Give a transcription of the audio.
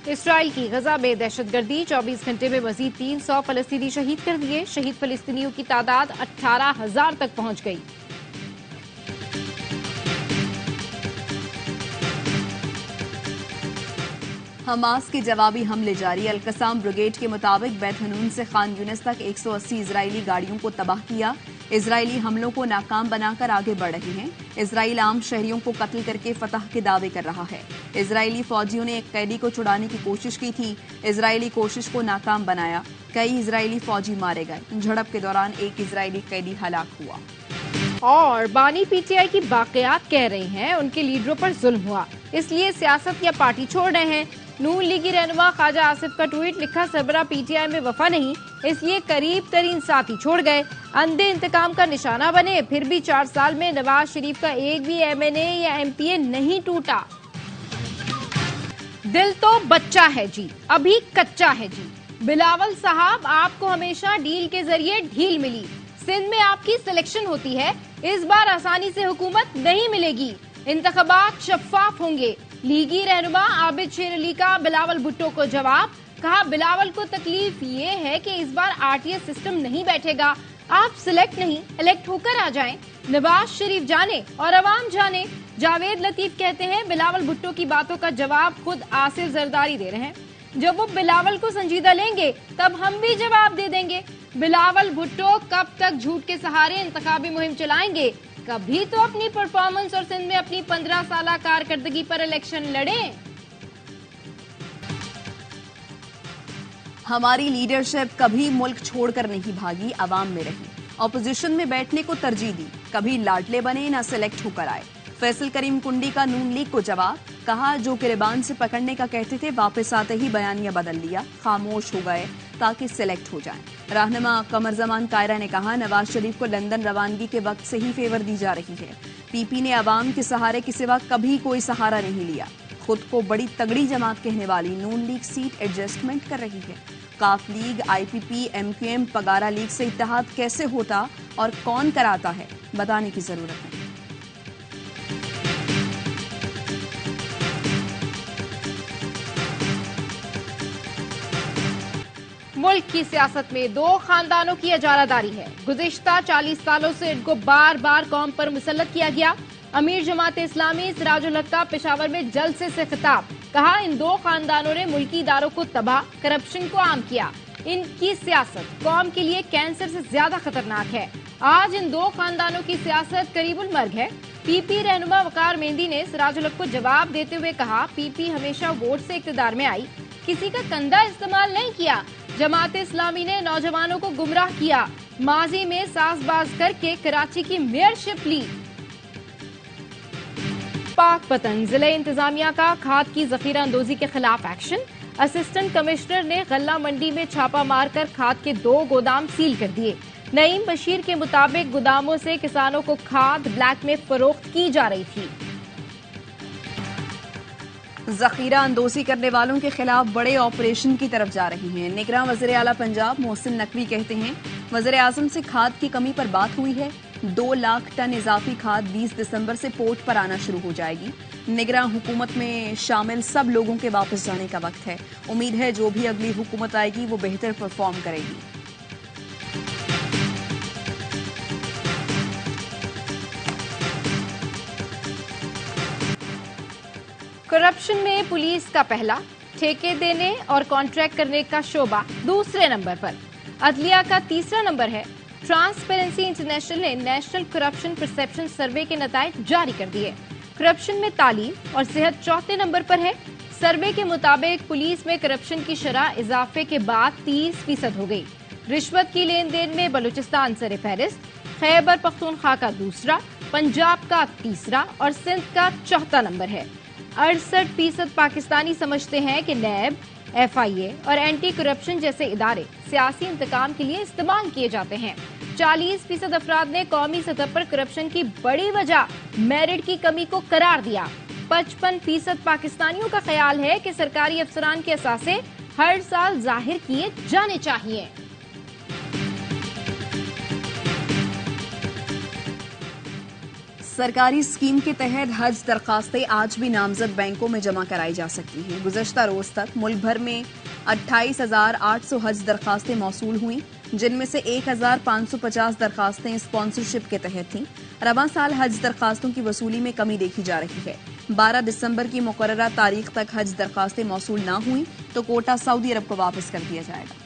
اسرائیل کی غزہ میں دہشت گردی، 24 گھنٹے میں مزید 300 فلسطینی شہید کر دیے، شہید فلسطینیوں کی تعداد 18,000 تک پہنچ گئی۔ حماس کے جوابی حملے جاری، القسام بریگیڈ کے مطابق بیت حنون سے خان یونس تک 180 اسرائیلی گاڑیوں کو تباہ کیا۔ اسرائیلی حملوں کو ناکام بنا کر آگے بڑھ رہے ہیں۔ اسرائیل عام شہریوں کو قتل کر کے فتح کے دعوے کر رہا ہے۔ اسرائیلی فوجیوں نے ایک قیدی کو چھڑانے کی کوشش کی تھی، اسرائیلی کوشش کو ناکام بنایا، کئی اسرائیلی فوجی مارے گئے۔ جھڑپ کے دوران ایک اسرائیلی قیدی ہلاک ہوا۔ اور بانی پی ٹی آئی کی باقیات کہہ رہے ہیں ان کے لیڈروں پر ظلم ہوا، اس لیے سیاست یا پارٹی چھوڑ رہے ہیں۔ نون لیگی رہنما خواجہ آصف کا ٹویٹ، لکھا سربراہ پی ٹی آئی میں وفا نہیں، اس لیے قریب ترین ساتھی چھوڑ گئے، اندھے انتقام کا نشانہ بنے، پھر بھی 4 سال میں نواز شریف کا ایک بھی ایم این اے یا ایم پی اے نہیں ٹوٹا۔ دل تو بچہ ہے جی، ابھی کچا ہے جی۔ بلاول صاحب، آپ کو ہمیشہ ڈیل کے ذریعے ڈھیل ملی، سندھ میں آپ کی سلیکشن ہوتی ہے، اس بار آسانی سے حکومت نہیں ملے گی، انتخابات شفاف ہوں گے۔ لیگی رہنما عابد شیر علی کا بلاول بھٹو کو جواب، کہا بلاول کو تکلیف یہ ہے کہ اس بار آر ٹی ایس سسٹم نہیں بیٹھے گا، آپ سلیکٹ نہیں الیکٹ ہو کر آ جائیں، نواز شریف جانے اور عوام جانے۔ جاوید لطیف کہتے ہیں بلاول بھٹو کی باتوں کا جواب خود آصف زرداری دے رہے ہیں، جب وہ بلاول کو سنجیدہ لیں گے تب ہم بھی جواب دے دیں گے۔ بلاول بھٹو کب تک جھوٹ کے سہارے انتخابی مہم چلائیں گے؟ کبھی تو اپنی پرفارمنس اور سندھ میں اپنی 15 سالہ کارکردگی پر الیکشن لڑیں۔ ہماری لیڈرشپ کبھی ملک چھوڑ کر نہیں بھاگی، عوام میں رہی، اپوزیشن میں بیٹھنے کو ترجیح دی، کبھی لاڈلے بنے نہ سلیکٹ ہو کر آئے۔ فیصل کریم کنڈی کا نون لیگ کو جواب، کہا جو گریبان سے پکڑنے کا کہتے تھے واپس آتے ہی بیانیہ بدل لیا، خاموش ہو گئے تاکہ سلیکٹ ہو جائیں۔ رہنما قمر زمان قائرہ نے کہا نواز شریف کو لندن روانگی کے وقت سے ہی فیور دی جا رہی ہے، پی پی نے عوام کے سہارے کے سوا کبھی کوئی سہارا نہیں لیا، خود کو بڑی تگڑی جماعت کہنے والی نون لیگ سیٹ ایڈجسٹمنٹ کر رہی ہے۔ Q League, I P P, M Q M, Pagara League سے اتحاد کیسے ہوتا اور کون کراتا ہے، بتانے کی ضرورت ہے۔ ملک کی سیاست میں 2 خاندانوں کی اجارہ داری ہے، گزشتہ 40 سالوں سے ان کو بار بار قوم پر مسلط کیا گیا۔ امیر جماعت اسلامی سراج الحق کا پشاور میں جلسے سے خطاب، کہا ان 2 خاندانوں نے ملکی اداروں کو تباہ، کرپشن کو عام کیا، ان کی سیاست قوم کے لیے کینسر سے زیادہ خطرناک ہے، آج ان 2 خاندانوں کی سیاست قریب المرگ ہے۔ پی پی رہنما وقار مہندی نے سراج الحق کو جواب دیتے ہوئے کہا پی پی ہمیشہ ووٹ سے اقتدار میں آئی، کسی کا کندھا استعمال نہیں کیا، جماعت اسلامی نے نوجوانوں کو گمراہ کیا، ماضی میں ساز باز کر کے کراچی کی میئرشپ لی۔ پاک پتن ضلع انتظامیہ کا کھاد کی ذخیرہ اندوزی کے خلاف ایکشن، اسسٹنٹ کمشنر نے غلہ منڈی میں چھاپہ مار کر کھاد کے 2 گودام سیل کر دیے۔ نعیم بشیر کے مطابق گوداموں سے کسانوں کو کھاد بلیک میں فروخت کی جا رہی تھی۔ ذخیرہ اندوزی کرنے والوں کے خلاف بڑے آپریشن کی طرف جا رہی ہیں۔ نگراں وزیر اعلیٰ پنجاب محسن نقوی کہتے ہیں وزیر اعظم سے کھاد کی کمی پر بات ہوئی ہے، 2 لاکھ ٹن اضافی کھاد 20 دسمبر سے پورٹ پر آنا شروع ہو جائے گی۔ نگراں حکومت میں شامل سب لوگوں کے واپس جانے کا وقت ہے، امید ہے جو بھی اگلی حکومت آئے گی وہ بہتر پرفارم کرے گی۔ کرپشن میں پولیس کا پہلا، ٹھیکے دینے اور کانٹریکٹ کرنے کا شعبہ دوسرے نمبر پر، عدلیہ کا تیسرا نمبر ہے۔ ٹرانسپیرنسی انٹرنیشنل نے نیشنل کرپشن پرسپشن سروے کے نتائج جاری کر دیے، کرپشن میں تعلیم اور صحت چوتھے نمبر پر ہے۔ سروے کے مطابق پولیس میں کرپشن کی شرح اضافے کے بعد 30% ہو گئی۔ رشوت کی لین دین میں بلوچستان سر فہرست، خیبر پختونخوا کا دوسرا، پنجاب کا تیسرا اور سندھ کا چوتھا نمبر ہے۔ 68% پاکستانی سمجھتے ہیں کہ نیب، ایف آئی اے اور اینٹی کرپشن جیسے ادارے سیاسی انتقام کے لیے استعمال کیے جاتے ہیں۔ 40% افراد نے قومی سطح پر کرپشن کی بڑی وجہ میرٹ کی کمی کو قرار دیا۔ 55% پاکستانیوں کا خیال ہے کہ سرکاری افسران کے اثاثے ہر سال ظاہر کیے جانے چاہیے۔ سرکاری اسکیم کے تحت حج درخواستیں آج بھی نامزد بینکوں میں جمع کرائی جا سکتی ہیں۔ گزشتہ روز تک ملک بھر میں 28,800 حج درخواستیں موصول ہوئیں، جن میں سے 1,550 درخواستیں اسپانسرشپ کے تحت تھیں۔ رواں سال حج درخواستوں کی وصولی میں کمی دیکھی جا رہی ہے۔ 12 دسمبر کی مقررہ تاریخ تک حج درخواستیں موصول نہ ہوئیں تو کوٹہ سعودی عرب کو واپس کر دیا جائے گا۔